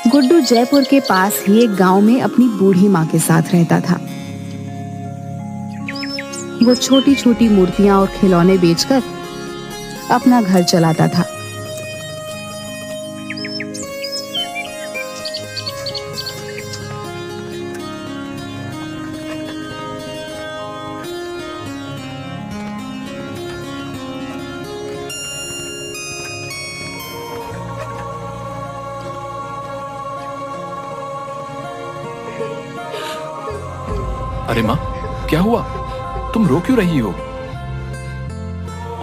गुड्डू जयपुर के पास ही एक गांव में अपनी बूढ़ी माँ के साथ रहता था। वो छोटी छोटी मूर्तियां और खिलौने बेचकर अपना घर चलाता था। अरे माँ, क्या हुआ? तुम रो क्यों रही हो?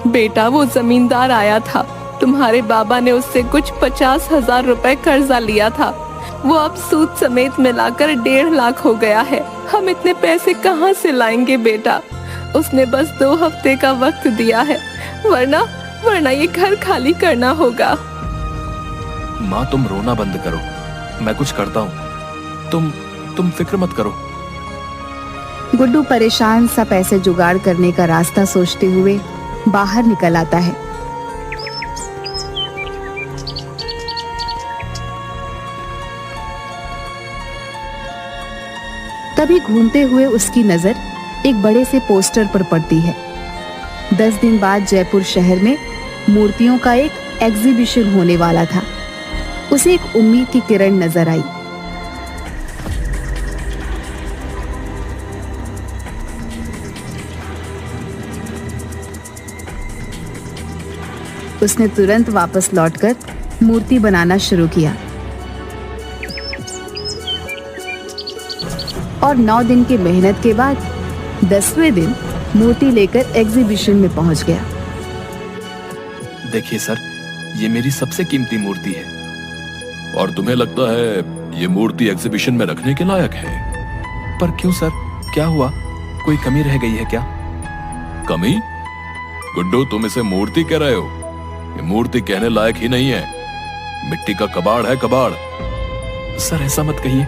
बेटा, वो जमींदार आया था। तुम्हारे बाबा ने उससे कुछ 50,000 रुपए कर्जा लिया था। वो अब सूद समेत मिलाकर 1.5 लाख हो गया है। हम इतने पैसे कहाँ से लाएंगे बेटा? उसने बस 2 हफ्ते का वक्त दिया है, वरना ये घर खाली करना होगा। माँ, तुम रोना बंद करो, मैं कुछ करता हूँ। तुम फिक्र मत करो। गुड्डू परेशान सा पैसे जुगाड़ करने का रास्ता सोचते हुए बाहर निकल आता है। तभी घूमते हुए उसकी नजर एक बड़े से पोस्टर पर पड़ती है। 10 दिन बाद जयपुर शहर में मूर्तियों का एक एग्जीबिशन होने वाला था। उसे एक उम्मीद की किरण नजर आई। उसने तुरंत वापस लौटकर मूर्ति बनाना शुरू किया और 9 दिन की मेहनत के बाद 10वें दिन मूर्ति लेकर एग्जीबिशन में पहुंच गया। देखिए सर, ये मेरी सबसे कीमती मूर्ति है। और तुम्हें लगता है ये मूर्ति एग्जीबिशन में रखने के लायक है? पर क्यों सर, क्या हुआ? कोई कमी रह गई है क्या? कमी? गुड्डू, तुम इसे मूर्ति कह रहे हो? ये मूर्ति कहने लायक ही नहीं है। मिट्टी का कबाड़ है, कबाड़। सर, ऐसा मत कहिए।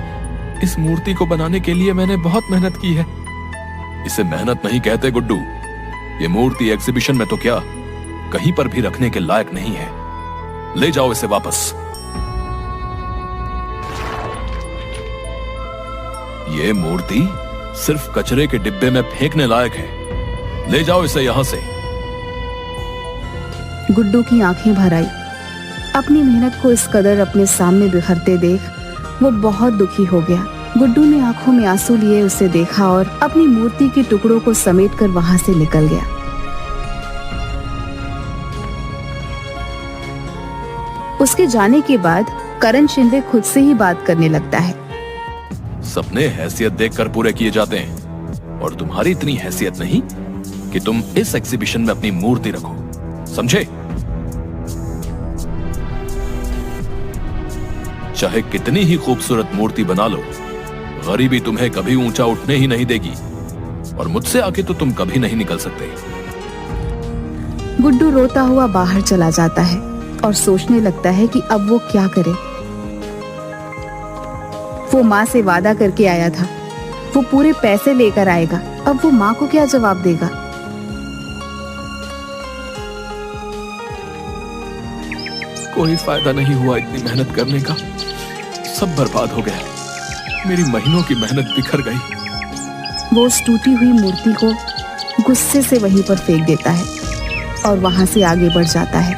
इस मूर्ति को बनाने के लिए मैंने बहुत मेहनत की है। इसे मेहनत नहीं कहते गुड्डू। ये मूर्ति एग्जीबिशन में तो क्या, कहीं पर भी रखने के लायक नहीं है। ले जाओ इसे वापस। ये मूर्ति सिर्फ कचरे के डिब्बे में फेंकने लायक है। ले जाओ इसे यहां से। गुड्डू की आंखें भर आई। अपनी मेहनत को इस कदर अपने सामने बिखरते देख वो बहुत दुखी हो गया। गुड्डू ने आंखों में आंसू लिए उसे देखा और अपनी मूर्ति के टुकड़ों को समेटकर वहां से निकल गया। उसके जाने के बाद करण शिंदे खुद से ही बात करने लगता है। सपने हैसियत देखकर पूरे किए जाते हैं, और तुम्हारी इतनी हैसियत नहीं कि तुम इस एग्जीबिशन में अपनी मूर्ति रखो, समझे? चाहे कितनी ही खूबसूरत मूर्ति बना लो, गरीबी तुम्हें कभी ऊंचा उठने ही नहीं देगी, और मुझसे आके तो तुम कभी नहीं निकल सकते। गुड्डू रोता हुआ बाहर चला जाता है और सोचने लगता है कि अब वो क्या करे। वो माँ से वादा करके आया था, वो पूरे पैसे लेकर आएगा। अब वो माँ को क्या जवाब देगा? कोई फायदा नहीं हुआ इतनी मेहनत करने का, सब बर्बाद हो गया। मेरी महीनों की मेहनत बिखर गई। वो उस टूटी हुई मूर्ति को गुस्से से वहीं पर फेंक देता है और वहां से आगे बढ़ जाता है।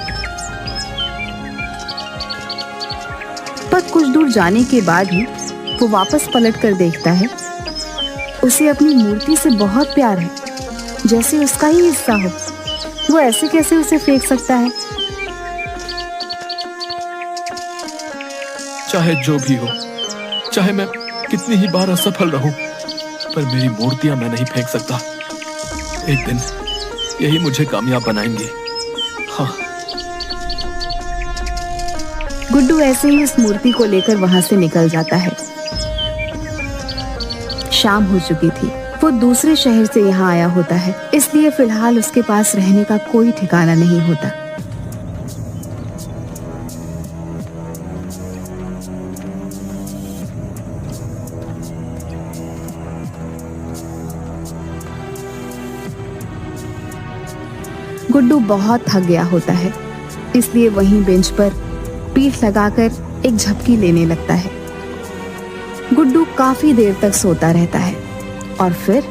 पर कुछ दूर जाने के बाद ही वो वापस पलट कर देखता है। उसे अपनी मूर्ति से बहुत प्यार है, जैसे उसका ही हिस्सा हो। वो ऐसे कैसे उसे फेंक सकता है? चाहे जो भी हो, चाहे मैं कितनी ही बार असफल रहूं, पर मेरी मूर्तियां मैं नहीं फेंक सकता। एक दिन यही मुझे कामयाब बनाएंगी। हाँ। गुड्डू ऐसे ही उस मूर्ति को लेकर वहां से निकल जाता है। शाम हो चुकी थी। वो दूसरे शहर से यहाँ आया होता है, इसलिए फिलहाल उसके पास रहने का कोई ठिकाना नहीं होता। गुड्डू बहुत थक गया होता है, इसलिए वहीं बेंच पर पीठ लगाकर एक झपकी लेने लगता है। गुड्डू काफी देर तक सोता रहता है और फिर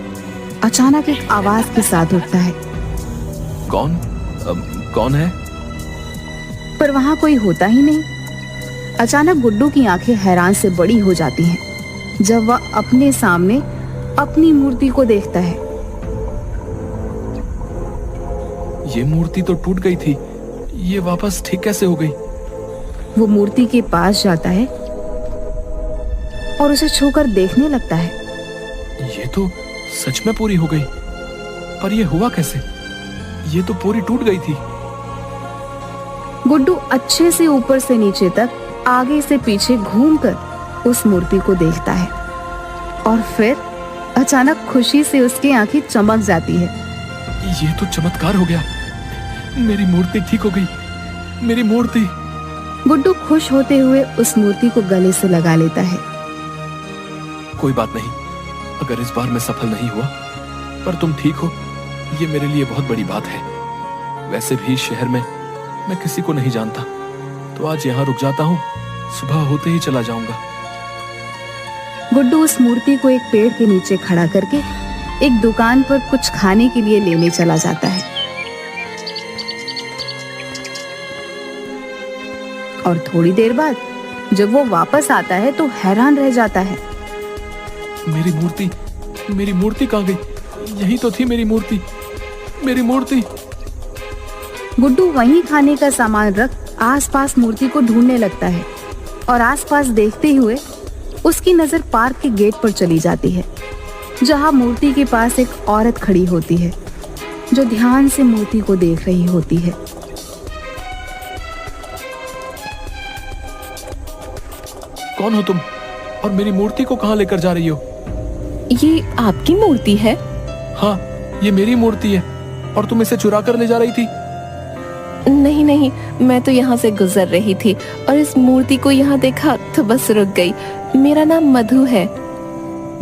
अचानक एक आवाज के साथ उठता है। कौन है? पर वहां कोई होता ही नहीं। अचानक गुड्डू की आंखें हैरान से बड़ी हो जाती हैं जब वह अपने सामने अपनी मूर्ति को देखता है। ये मूर्ति तो टूट गई थी, ये वापस ठीक कैसे हो गई? वो मूर्ति के पास जाता है और उसे छूकर देखने लगता है। ये तो सच में पूरी हो गई, पर ये हुआ कैसे? ये तो पूरी टूट गई थी। गुड्डू अच्छे से ऊपर से नीचे तक आगे से पीछे घूमकर उस मूर्ति को देखता है और फिर अचानक खुशी से उसकी आंखें चमक जाती है। ये तो चमत्कार हो गया, मेरी मूर्ति ठीक हो गई, मेरी मूर्ति। गुड्डू खुश होते हुए उस मूर्ति को गले से लगा लेता है। कोई बात नहीं, अगर इस बार मैं सफल नहीं हुआ, पर तुम ठीक हो, ये मेरे लिए बहुत बड़ी बात है। वैसे भी शहर में मैं किसी को नहीं जानता, तो आज यहाँ रुक जाता हूँ, सुबह होते ही चला जाऊंगा। गुड्डू उस मूर्ति को एक पेड़ के नीचे खड़ा करके एक दुकान पर कुछ खाने के लिए लेने चला जाता है और थोड़ी देर बाद जब वो वापस आता है तो हैरान रह जाता है। मेरी मूर्ति कहाँ गई? यही तो थी मेरी मूर्ति, मेरी मूर्ति। गुड्डू वहीं खाने का सामान रख आसपास मूर्ति को ढूंढने लगता है और आसपास देखते हुए उसकी नजर पार्क के गेट पर चली जाती है, जहां मूर्ति के पास एक औरत खड़ी होती है जो ध्यान से मूर्ति को देख रही होती है। कौन हो तुम और मेरी मूर्ति को कहाँ लेकर जा रही हो? ये आपकी मूर्ति है? हाँ, ये मेरी मूर्ति है और तुम इसे चुरा कर ले जा रही थी। नहीं नहीं, मैं तो यहाँ से गुजर रही थी और इस मूर्ति को यहाँ देखा तो बस रुक गई। मेरा नाम मधु है।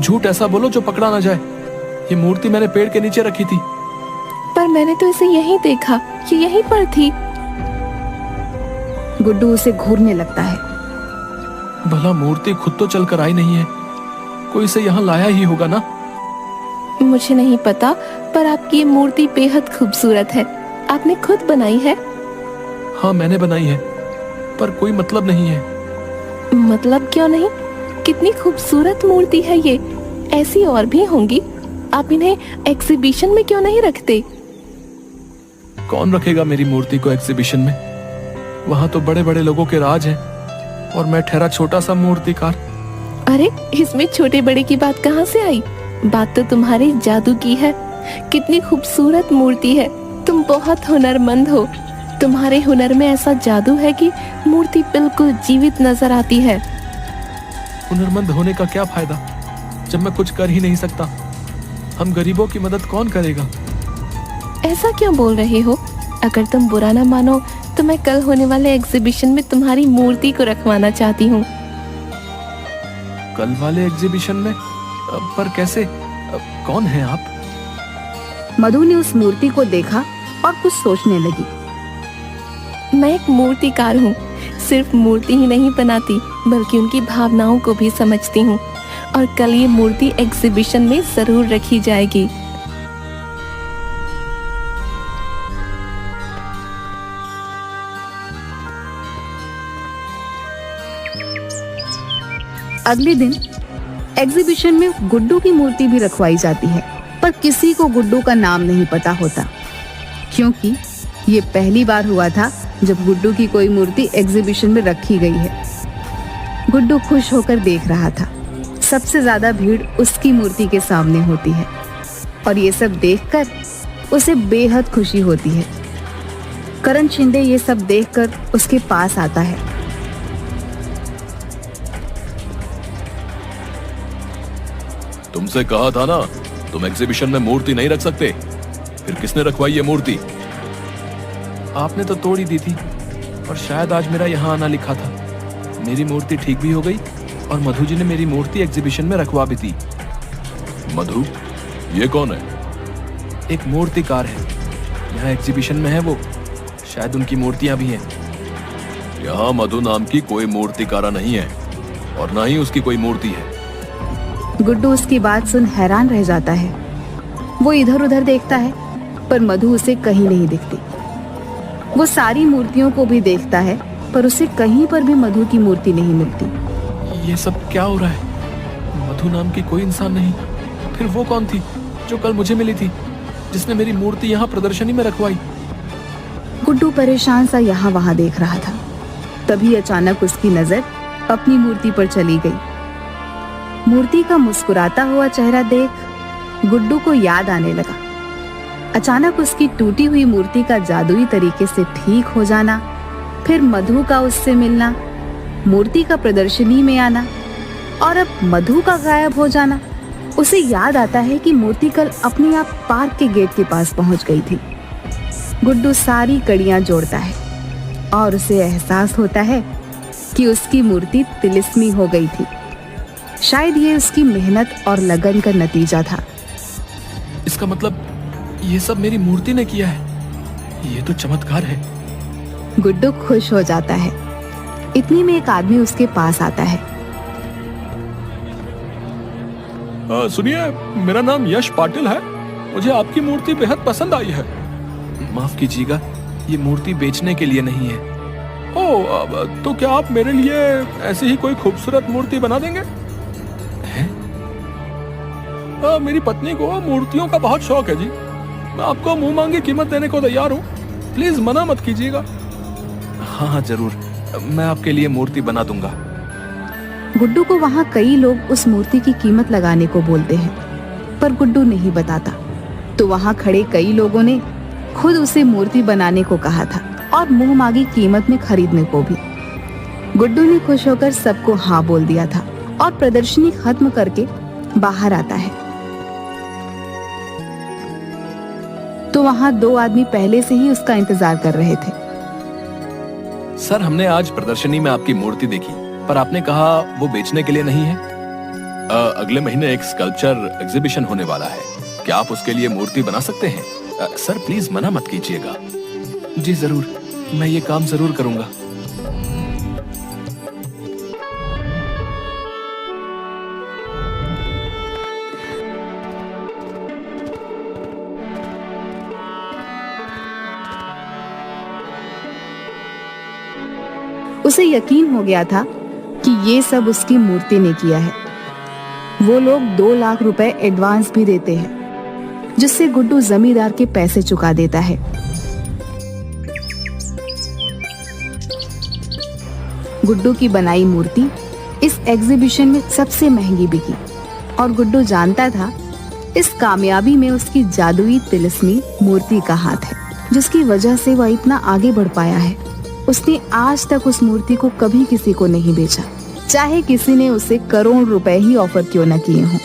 झूठ ऐसा बोलो जो पकड़ा ना जाए। ये मूर्ति मैंने पेड़ के नीचे रखी थी। पर मैंने तो इसे यहीं देखा, ये यहीं पर थी। गुड्डू उसे घूरने लगता है। भला मूर्ति खुद तो चलकर आई नहीं है, कोई इसे यहाँ लाया ही होगा ना? मुझे नहीं पता, पर आपकी ये मूर्ति बेहद खूबसूरत है। आपने खुद बनाई है? हाँ, मैंने बनाई है, पर कोई मतलब नहीं है। मतलब क्यों नहीं? कितनी खूबसूरत मूर्ति है ये। ऐसी और भी होंगी, आप इन्हें एग्जीबिशन में क्यों नहीं रखते? कौन रखेगा मेरी मूर्ति को एग्जीबिशन में? वहाँ तो बड़े बड़े लोगों के राज हैं और मैं ठहरा छोटा सा मूर्तिकार। अरे, इसमें छोटे बड़े की बात कहाँ से आई? बात तो तुम्हारे जादू की है। कितनी खूबसूरत मूर्ति है। तुम बहुत हुनरमंद हो। तुम्हारे हुनर में ऐसा जादू है कि मूर्ति बिल्कुल जीवित नजर आती है। हुनरमंद होने का क्या फायदा जब मैं कुछ कर ही नहीं सकता? हम गरीबों की मदद कौन करेगा? ऐसा क्यों बोल रहे हो? अगर तुम बुरा ना मानो तो मैं कल होने वाले एग्जीबिशन में तुम्हारी मूर्ति को रखवाना चाहती हूँ। कल वाले एग्जीबिशन में? पर कैसे? कौन है आप? मधु ने उस मूर्ति को देखा और कुछ सोचने लगी। मैं एक मूर्तिकार हूँ। सिर्फ मूर्ति ही नहीं बनाती, बल्कि उनकी भावनाओं को भी समझती हूँ। और कल ये मूर्ति एग्जीबिशन में जरूर रखी जाएगी। अगले दिन एग्जीबिशन में गुड्डू की मूर्ति भी रखवाई जाती है, पर किसी को गुड्डू का नाम नहीं पता होता, क्योंकि ये पहली बार हुआ था जब गुड्डू की कोई मूर्ति एग्जीबिशन में रखी गई है। गुड्डू खुश होकर देख रहा था। सबसे ज्यादा भीड़ उसकी मूर्ति के सामने होती है और ये सब देखकर उसे बेहद खुशी होती है। करण शिंदे ये सब देखकर उसके पास आता है। तुमसे कहा था ना, तुम एग्जीबिशन में मूर्ति नहीं रख सकते। फिर किसने रखवाई ये मूर्ति? आपने तो तोड़ ही दी थी और शायद आज मेरा यहाँ आना लिखा था। मेरी मूर्ति ठीक भी हो गई और मधु जी ने मेरी मूर्ति एग्जीबिशन में रखवा भी दी। मधु? ये कौन है? एक मूर्तिकार है, यहाँ एग्जीबिशन में है वो। शायद उनकी मूर्तियां भी हैं। यहाँ मधु नाम की कोई मूर्तिकारा नहीं है और ना ही उसकी कोई मूर्ति है। गुड्डू उसकी बात सुन हैरान रह जाता है। वो इधर उधर देखता है पर मधु उसे कहीं नहीं दिखती। वो सारी मूर्तियों को भी देखता है पर उसे कहीं पर भी मधु की मूर्ति नहीं मिलती। ये सब क्या हो रहा है? मधु नाम की कोई इंसान नहीं। फिर वो कौन थी जो कल मुझे मिली थी, जिसने मेरी मूर्ति यहाँ प्रदर्शनी में रखवाई? गुड्डू परेशान सा यहाँ वहां देख रहा था। तभी अचानक उसकी नजर अपनी मूर्ति पर चली गई। मूर्ति का मुस्कुराता हुआ चेहरा देख गुड्डू को याद आने लगा। अचानक उसकी टूटी हुई मूर्ति का जादुई तरीके से ठीक हो जाना, फिर मधु का उससे मिलना, मूर्ति का प्रदर्शनी में आना और अब मधु का गायब हो जाना। उसे याद आता है कि मूर्ति कल अपने आप पार्क के गेट के पास पहुंच गई थी। गुड्डू सारी कड़ियां जोड़ता है और उसे एहसास होता है कि उसकी मूर्ति तिलिस्मी हो गई थी। शायद ये उसकी मेहनत और लगन का नतीजा था। इसका मतलब ये सब मेरी मूर्ति ने किया है। ये तो चमत्कार है। गुड्डू खुश हो जाता है। इतनी में एक आदमी उसके पास आता है। सुनिए, मेरा नाम यश पाटिल है। मुझे आपकी मूर्ति बेहद पसंद आई है। माफ कीजिएगा, ये मूर्ति बेचने के लिए नहीं है। ओह, तो क्या आप मेरे लिए ऐसी ही कोई खूबसूरत मूर्ति बना देंगे? हैं? मेरी पत्नी को मूर्तियों का बहुत शौक है जी। मैं आपको मुंह मांगी कीमत देने को तैयार हूँ। प्लीज मना मत कीजिएगा। हाँ हाँ जरूर, मैं आपके लिए मूर्ति बना दूंगा। गुड्डू को वहाँ कई लोग उस मूर्ति की कीमत लगाने को बोलते हैं, पर गुड्डू नहीं बताता। तो वहाँ खड़े कई लोगों ने खुद उसे मूर्ति बनाने को कहा था और मुंह मांगी कीमत में खरीदने को भी। गुड्डू ने खुश होकर सबको हाँ बोल दिया था और प्रदर्शनी खत्म करके बाहर आता है। तो वहाँ दो आदमी पहले से ही उसका इंतजार कर रहे थे। सर, हमने आज प्रदर्शनी में आपकी मूर्ति देखी, पर आपने कहा वो बेचने के लिए नहीं है। अगले महीने एक स्कल्पचर एग्जीबिशन होने वाला है। क्या आप उसके लिए मूर्ति बना सकते हैं? सर प्लीज मना मत कीजिएगा। जी जरूर, मैं ये काम जरूर करूंगा। उसे यकीन हो गया था कि ये सब उसकी मूर्ति ने किया है। वो लोग 2 लाख रुपए एडवांस भी देते हैं, जिससे गुड्डू जमींदार के पैसे चुका देता है। गुड्डू की बनाई मूर्ति इस एग्जीबिशन में सबसे महंगी बिकी और गुड्डू जानता था इस कामयाबी में उसकी जादुई तिलिस्मी मूर्ति का हाथ है, जिसकी वजह से वह इतना आगे बढ़ पाया है। उसने आज तक उस मूर्ति को कभी किसी को नहीं बेचा, चाहे किसी ने उसे करोड़ रुपए ही ऑफर क्यों न किए हों।